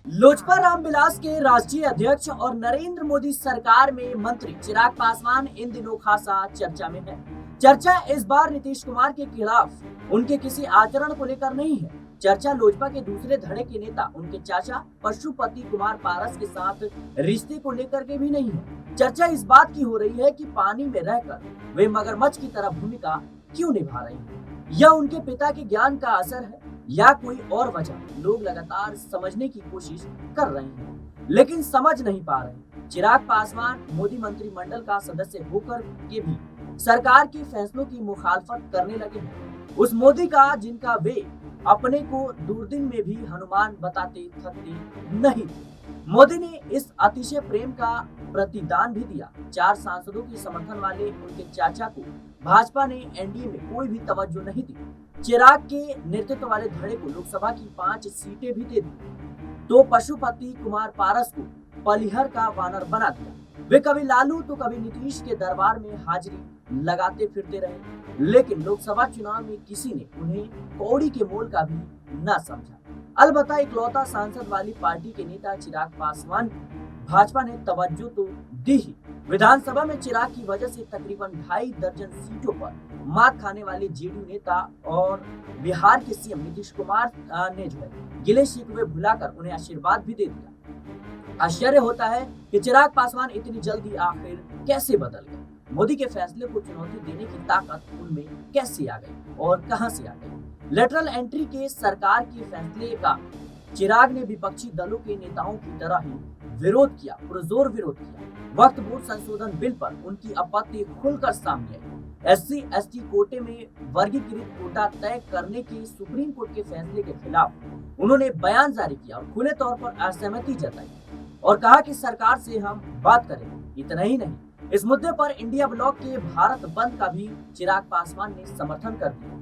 लोजपा रामविलास के राष्ट्रीय अध्यक्ष और नरेंद्र मोदी सरकार में मंत्री चिराग पासवान इन दिनों खासा चर्चा में है। चर्चा इस बार नीतीश कुमार के खिलाफ उनके किसी आचरण को लेकर नहीं है। चर्चा लोजपा के दूसरे धड़े के नेता उनके चाचा पशुपति कुमार पारस के साथ रिश्ते को लेकर के भी नहीं है। चर्चा इस बात की हो रही है कि पानी में रहकर वे मगरमच्छ की तरह भूमिका क्यों निभा रही है। यह उनके पिता के ज्ञान का असर है या कोई और वजह। लोग लगातार समझने की कोशिश कर रहे हैं लेकिन समझ नहीं पा रहे। चिराग पासवान मोदी मंत्रिमंडल का सदस्य होकर के भी सरकार के फैसलों की मुखालफत करने लगे हैं। उस मोदी का जिनका वे अपने को दूरदीन में भी हनुमान बताते थकते नहीं थे। मोदी ने इस अतिशय प्रेम का प्रतिदान भी दिया। 4 सांसदों के समर्थन वाले उनके चाचा को भाजपा ने एनडीए में कोई भी तवज्जो नहीं दी। चिराग के नेतृत्व वाले धड़े को लोकसभा की 5 सीटें भी दे दी तो पशुपति कुमार पारस को पलिहर का वानर बना दिया। वे कभी लालू तो कभी नीतीश के दरबार में हाजिरी लगाते फिरते रहे लेकिन लोकसभा चुनाव में किसी ने उन्हें कौड़ी के मोल का भी न समझा। अलबत्ता इकलौता सांसद वाली पार्टी के नेता चिराग पासवान भाजपा ने तवज्जो तो दी ही। विधानसभा में चिराग की वजह से तकरीबन 2.5 दर्जन सीटों पर मात खाने वाले जेडीयू नेता और बिहार के सीएम नीतीश कुमार ने जो है गिले शिकवे भुलाकर उन्हें आशीर्वाद भी दे दिया। आश्चर्य होता है कि चिराग पासवान इतनी जल्दी आखिर कैसे बदल गए। मोदी के फैसले को चुनौती देने की ताकत उनमें कैसे आ गई और कहां से आ गई। लेटरल एंट्री के सरकार के फैसले का चिराग ने विपक्षी दलों के नेताओं की तरह ही विरोध किया, पुरजोर विरोध किया। वक्फ बोर्ड संशोधन बिल पर उनकी आपत्ति खुलकर सामने आई। एससी एसटी कोटे में वर्गीकृत कोटा तय करने के सुप्रीम कोर्ट के फैसले के खिलाफ उन्होंने बयान जारी किया और खुले तौर पर असहमति जताई और कहा कि सरकार से हम बात करेंगे। इतना ही नहीं, इस मुद्दे पर इंडिया ब्लॉक के भारत बंद का भी चिराग पासवान ने समर्थन कर दिया।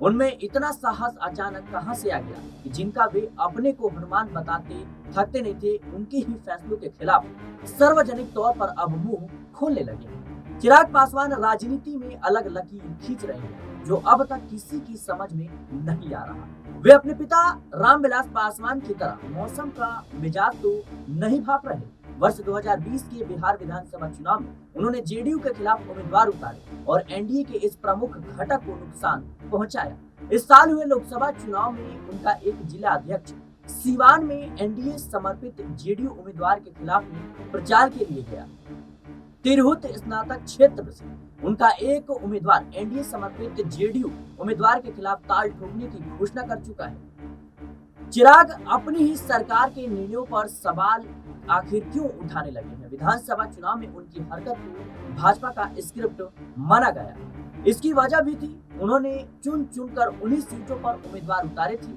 उनमें इतना साहस अचानक कहां से आ गया कि जिनका वे अपने को हनुमान बताते थकते नहीं थे, उनके ही फैसलों के खिलाफ सार्वजनिक तौर पर अब मुंह खोलने लगे। चिराग पासवान राजनीति में अलग लकीर खींच रहे हैं जो अब तक किसी की समझ में नहीं आ रहा। वे अपने पिता रामविलास पासवान की तरह मौसम का मिजाज तो नहीं भाप रहे। वर्ष 2020 के बिहार विधानसभा चुनाव में उन्होंने जेडीयू के खिलाफ उम्मीदवार उतारे और एनडीए के इस प्रमुख घटक को नुकसान पहुंचाया। इस साल हुए लोकसभा चुनाव में उनका एक जिला अध्यक्ष सीवान में एनडीए समर्पित जेडीयू उम्मीदवार के खिलाफ में प्रचार के लिए गया। तिरहुत स्नातक क्षेत्र से उनका एक उम्मीदवार एनडीए समर्पित जेडीयू उम्मीदवार के खिलाफ ताल ठोकने की घोषणा कर चुका है। चिराग अपनी ही सरकार के निर्णयों पर सवाल आखिर क्यों उठाने लगे हैं। विधानसभा चुनाव में उनकी हरकत को भाजपा का स्क्रिप्ट माना गया। इसकी वजह भी थी, उन्होंने चुन चुनकर उन्हीं सीटों पर उम्मीदवार उतारे थे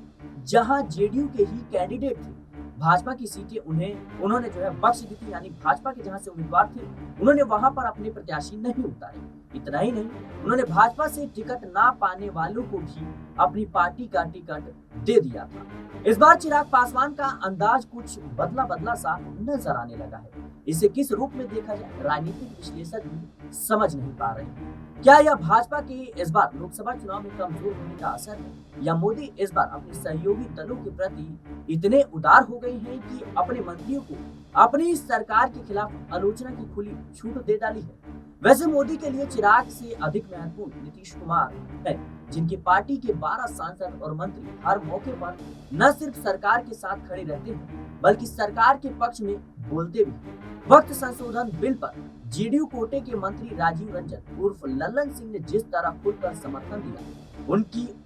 जहां जेडीयू के ही कैंडिडेट थे। भाजपा की सीटें उन्होंने जो है बख्श दी थी, यानी भाजपा के जहां से उम्मीदवार थे उन्होंने वहां पर अपने प्रत्याशी नहीं उतारे। इतना ही नहीं, उन्होंने भाजपा से टिकट ना पाने वालों को भी अपनी पार्टी का टिकट दे दिया था। इस बार चिराग पासवान का अंदाज कुछ बदला बदला सा नजर आने लगा है। इसे किस रूप में देखा जाए, राजनीतिक विश्लेषक भी समझ नहीं पा रहे हैं। क्या यह भाजपा के इस बार लोकसभा चुनाव में कमजोर होने का असर है या मोदी इस बार अपने सहयोगी दलों के प्रति इतने उदार हो गए हैं कि अपने मंत्रियों को अपनी सरकार के खिलाफ आलोचना की खुली छूट दे डाली है। वैसे मोदी के लिए चिराग से अधिक महत्वपूर्ण नीतीश कुमार है, जिनकी पार्टी के 12 सांसद और मंत्री हर मौके पर न सिर्फ सरकार के साथ खड़े रहते हैं बल्कि सरकार के पक्ष में बोलते भी। वक्त संशोधन बिल पर जेडीयू कोटे के मंत्री राजीव रंजन उर्फ लल्लन सिंह ने जिस तरह खुलकर समर्थन दिया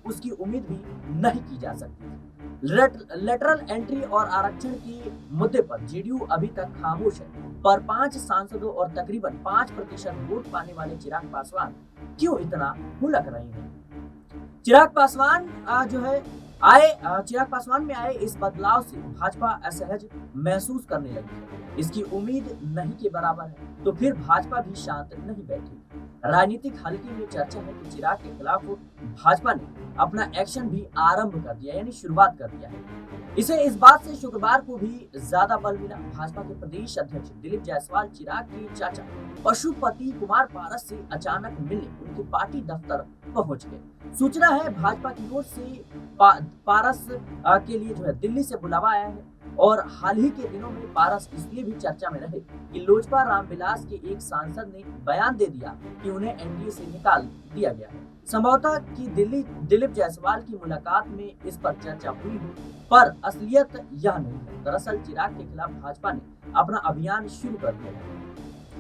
उसकी उम्मीद भी नहीं की जा सकती। लेटरल एंट्री और आरक्षण के मुद्दे पर जेडीयू अभी तक खामोश है, पर 5 सांसदों और तकरीबन 5% वोट पाने वाले चिराग पासवान क्यों इतना हुलक रहे हैं। चिराग पासवान चिराग पासवान में आए इस बदलाव से भाजपा असहज महसूस करने लगी है। इसकी उम्मीद नहीं के बराबर है तो फिर भाजपा भी शांत नहीं बैठी। राजनीतिक हलके में चर्चा है कि चिराग के खिलाफ भाजपा ने अपना एक्शन भी आरंभ कर दिया, यानी शुरुआत कर दिया है। इसे इस बात से शुक्रवार को भी ज्यादा बल मिला। भाजपा के प्रदेश अध्यक्ष दिलीप जायसवाल चिराग के चाचा पशुपति कुमार पारस से अचानक मिलने उनके पार्टी दफ्तर पहुंच गए। सूचना है भाजपा की ओर से पारस के लिए जो है दिल्ली से बुलावा आया है। और हाल ही के दिनों में पारस इसलिए भी चर्चा में रहे कि लोजपा रामविलास के एक सांसद ने बयान दे दिया कि उन्हें एनडीए से निकाल दिया गया है। संभवतः कि दिलीप जायसवाल की मुलाकात में इस पर चर्चा हुई हो, पर असलियत यह नहीं है। दरअसल चिराग के खिलाफ भाजपा ने अपना अभियान शुरू कर दिया है।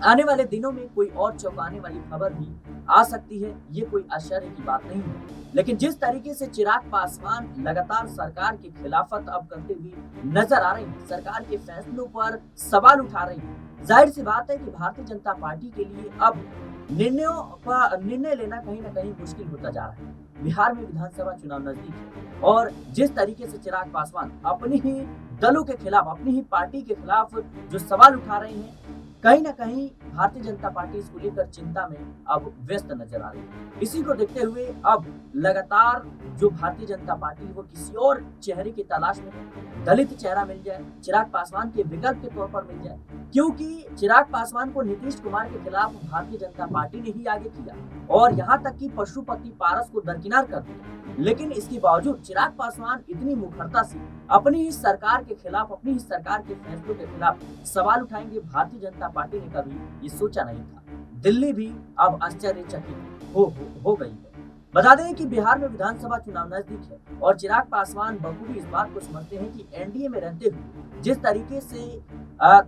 आने वाले दिनों में कोई और चौंकाने वाली खबर भी आ सकती है, ये कोई आश्चर्य की बात नहीं है। लेकिन जिस तरीके से चिराग पासवान लगातार सरकार की खिलाफत अब करते हुए नजर आ रही है, सरकार के फैसलों पर सवाल उठा रही है, जाहिर सी बात है कि भारतीय जनता पार्टी के लिए अब निर्णय लेना कहीं ना कहीं मुश्किल होता जा रहा है। बिहार में विधानसभा चुनाव नजदीक है और जिस तरीके से चिराग पासवान अपनी ही दलों के खिलाफ, अपनी ही पार्टी के खिलाफ जो सवाल उठा रहे हैं, कहीं ना कहीं भारतीय जनता पार्टी इसको लेकर चिंता में अब व्यस्त नजर आ रही है। इसी को देखते हुए अब लगातार जो भारतीय जनता पार्टी वो किसी और चेहरे की तलाश में है। दलित चेहरा मिल जाए, चिराग पासवान के विकल्प के तौर पर मिल जाए, क्योंकि चिराग पासवान को नीतीश कुमार के खिलाफ भारतीय जनता पार्टी ने ही आगे किया और यहाँ तक कि पशुपति पारस को दरकिनार कर दिया। लेकिन इसके बावजूद चिराग पासवान इतनी मुखरता से अपनी ही सरकार के खिलाफ, अपनी ही सरकार के फैसलों के खिलाफ सवाल उठाएंगे, भारतीय जनता पार्टी ने कभी ये सोचा नहीं था। दिल्ली भी अब आश्चर्यचकित हो गई है। बता दें कि बिहार में विधानसभा चुनाव नजदीक है और चिराग पासवान बखूबी इस बात को समझते हैं कि एनडीए में रहते हुए जिस तरीके से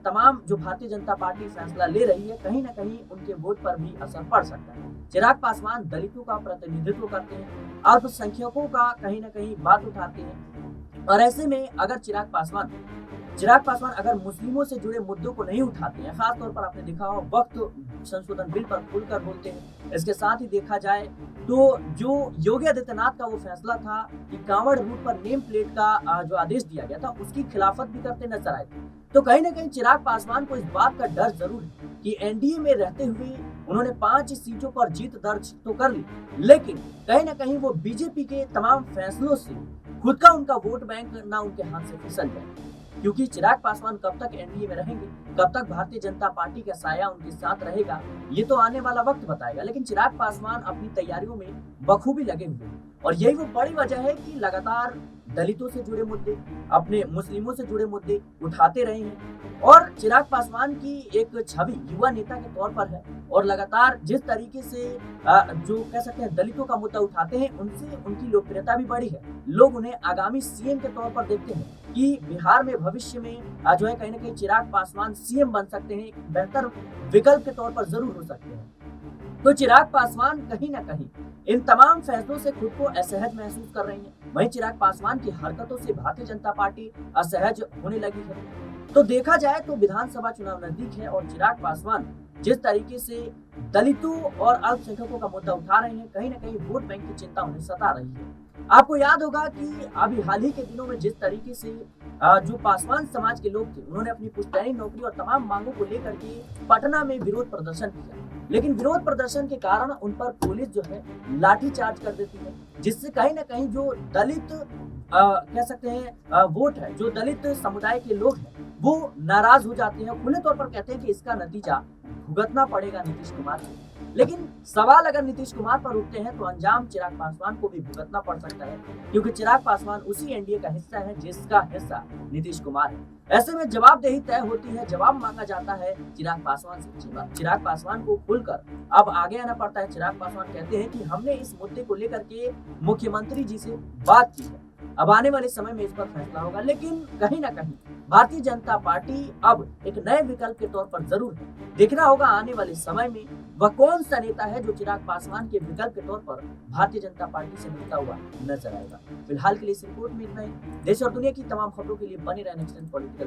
तमाम जो भारतीय जनता पार्टी फैसला ले रही है, कहीं ना कहीं उनके वोट पर भी असर पड़ सकता है। चिराग पासवान दलितों का प्रतिनिधित्व करते हैं, अल्पसंख्यकों का कहीं ना कहीं बात उठाते हैं और ऐसे में अगर चिराग पासवान अगर मुस्लिमों से जुड़े मुद्दों को नहीं उठाते हैं, खासतौर पर आपने देखा हो वक्त संशोधन बिल पर खुलकर बोलते हैं। इसके साथ ही देखा जाए तो जो योगी आदित्यनाथ का वो फैसला था कि कांवड़ रूट पर नेम प्लेट का जो आदेश दिया गया था, उसकी खिलाफत भी करते नजर आए थे। तो कहीं ना कहीं चिराग पासवान को इस बात का डर जरूर है कि एनडीए में रहते हुए उन्होंने 5 सीटों पर जीत दर्ज तो कर ली, लेकिन कहीं ना कहीं वो बीजेपी के तमाम फैसलों से खुद का उनका वोट बैंक ना उनके हाथ से फिसल जाए। क्योंकि चिराग पासवान कब तक एनडीए में रहेंगे, कब तक भारतीय जनता पार्टी का साया उनके साथ रहेगा, ये तो आने वाला वक्त बताएगा। लेकिन चिराग पासवान अपनी तैयारियों में बखूबी लगे हुए हैं और यही वो बड़ी वजह है कि लगातार दलितों से जुड़े मुद्दे, अपने मुस्लिमों से जुड़े मुद्दे उठाते रहे हैं और चिराग पासवान की एक छवि युवा नेता के तौर पर है और लगातार जिस तरीके से जो कह सकते हैं दलितों का मुद्दा उठाते हैं, उनसे उनकी लोकप्रियता भी बढ़ी है। लोग उन्हें आगामी सीएम के तौर पर देखते हैं कि बिहार में भविष्य में जो है कहीं ना कहीं चिराग पासवान सीएम बन सकते हैं, एक बेहतर विकल्प के तौर पर जरूर हो सकते हैं। तो चिराग पासवान कहीं ना कहीं इन तमाम फैसलों से खुद को असहज महसूस कर रही है। वहीं चिराग पासवान की हरकतों से भारतीय जनता पार्टी असहज होने लगी है। तो देखा जाए तो विधानसभा चुनाव नजदीक है और चिराग पासवान जिस तरीके से दलितों और अल्पसंख्यकों का मुद्दा उठा रहे हैं, कहीं ना कहीं वोट बैंक की चिंता उन्हें सता रही है। आपको याद होगा कि अभी हाल ही के दिनों में जिस तरीके से जो पासवान समाज के लोग थे, उन्होंने अपनी पुश्तैनी नौकरी और तमाम मांगों को लेकर के पटना में विरोध प्रदर्शन किया, लेकिन विरोध प्रदर्शन के कारण उन पर पुलिस जो है लाठीचार्ज कर देती है, जिससे कहीं ना कहीं जो दलित कह सकते हैं वोट है, जो दलित समुदाय के लोग हैं, वो नाराज हो जाते हैं, खुले तौर पर कहते हैं कि इसका नतीजा भुगतना पड़ेगा नीतीश कुमार को। लेकिन सवाल अगर नीतीश कुमार पर उठते हैं तो अंजाम चिराग पासवान को भी भुगतना पड़ सकता है, क्योंकि चिराग पासवान उसी एनडीए का हिस्सा है जिसका हिस्सा नीतीश कुमार है। ऐसे में जवाबदेही तय होती है, जवाब मांगा जाता है चिराग पासवान से। चिराग पासवान को खुलकर अब आगे आना पड़ता है। चिराग पासवान कहते हैं कि हमने इस मुद्दे को लेकर के मुख्यमंत्री जी से बात की है, अब आने वाले समय में इस पर फैसला होगा। लेकिन कहीं ना कहीं भारतीय जनता पार्टी अब एक नए विकल्प के तौर पर जरूर है। देखना होगा आने वाले समय में वह कौन सा नेता है जो चिराग पासवान के विकल्प के तौर पर भारतीय जनता पार्टी से मिलता हुआ नजर आएगा। फिलहाल के लिए इस रिपोर्ट में इतना ही। देश और दुनिया की तमाम खबरों के लिए बने रहने पॉलिटिकल।